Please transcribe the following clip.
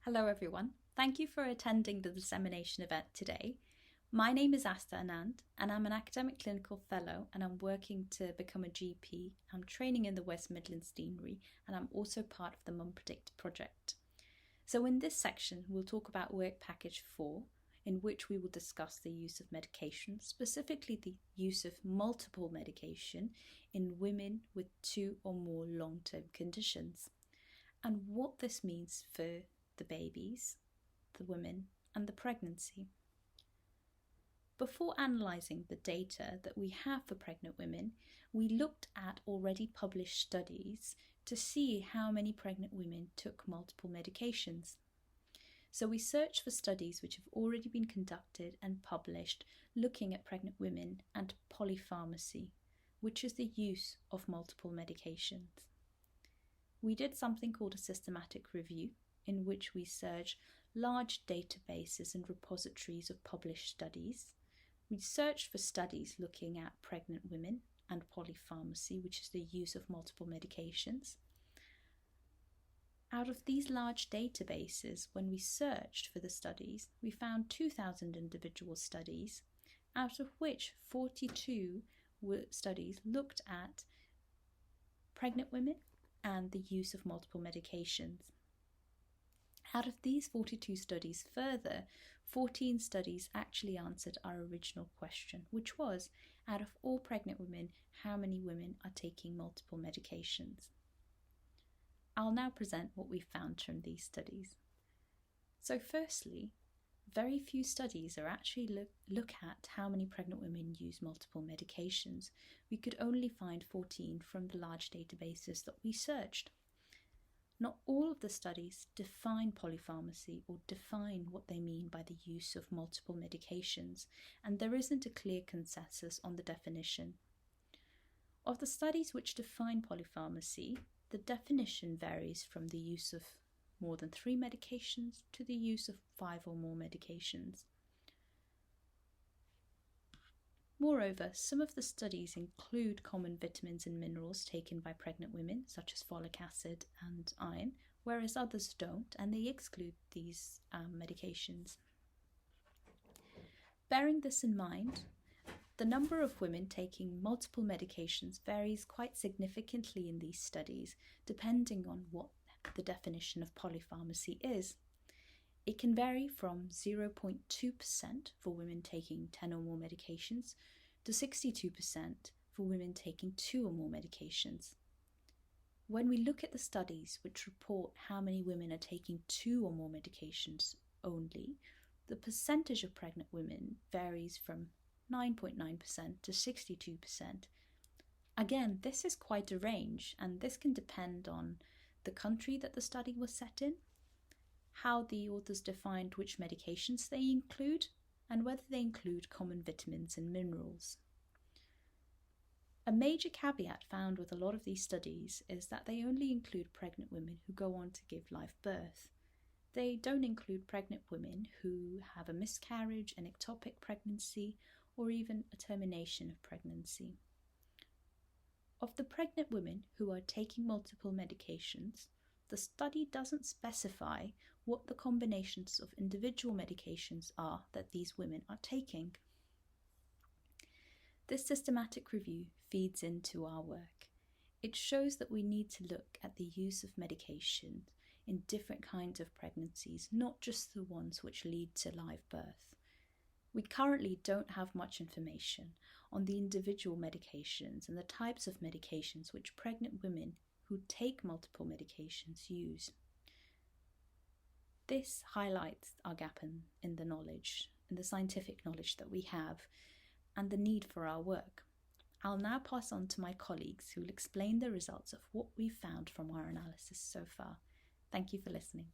Hello everyone, thank you for attending the dissemination event today. My name is Asta Anand and I'm an academic clinical fellow and I'm working to become a GP. I'm training in the West Midlands Deanery and I'm also part of the Mum Predict project. So in this section we'll talk about work package 4, in which we will discuss the use of medication, specifically the use of multiple medication in women with 2 or more long-term conditions, and what this means for the babies, the women, and the pregnancy. Before analysing the data that we have for pregnant women, we looked at already published studies to see how many pregnant women took multiple medications. So we searched for studies which have already been conducted and published looking at pregnant women and polypharmacy, which is the use of multiple medications. We did something called a systematic review, in which we search large databases and repositories of published studies. We searched for studies looking at pregnant women and polypharmacy, which is the use of multiple medications. Out of these large databases, when we searched for the studies, we found 2,000 individual studies, out of which 42 studies looked at pregnant women and the use of multiple medications. Out of these 42 studies further, 14 studies actually answered our original question, which was, out of all pregnant women, how many women are taking multiple medications? I'll now present what we found from these studies. So firstly, very few studies are actually look at how many pregnant women use multiple medications. We could only find 14 from the large databases that we searched. Not all of the studies define polypharmacy or define what they mean by the use of multiple medications, and there isn't a clear consensus on the definition. Of the studies which define polypharmacy, the definition varies from the use of more than 3 medications to the use of 5 or more medications. Moreover, some of the studies include common vitamins and minerals taken by pregnant women, such as folic acid and iron, whereas others don't, and they exclude these medications. Bearing this in mind, the number of women taking multiple medications varies quite significantly in these studies, depending on what the definition of polypharmacy is. It can vary from 0.2% for women taking 10 or more medications to 62% for women taking 2 or more medications. When we look at the studies which report how many women are taking 2 or more medications only, the percentage of pregnant women varies from 9.9% to 62%. Again, this is quite a range, and this can depend on the country that the study was set in, how the authors defined which medications they include, and whether they include common vitamins and minerals. A major caveat found with a lot of these studies is that they only include pregnant women who go on to give live birth. They don't include pregnant women who have a miscarriage, an ectopic pregnancy, or even a termination of pregnancy. Of the pregnant women who are taking multiple medications, the study doesn't specify what the combinations of individual medications are that these women are taking. This systematic review feeds into our work. It shows that we need to look at the use of medication in different kinds of pregnancies, not just the ones which lead to live birth. We currently don't have much information on the individual medications and the types of medications which pregnant women who take multiple medications use. This highlights our gap in the knowledge, in the scientific knowledge that we have, and the need for our work. I'll now pass on to my colleagues who will explain the results of what we've found from our analysis so far. Thank you for listening.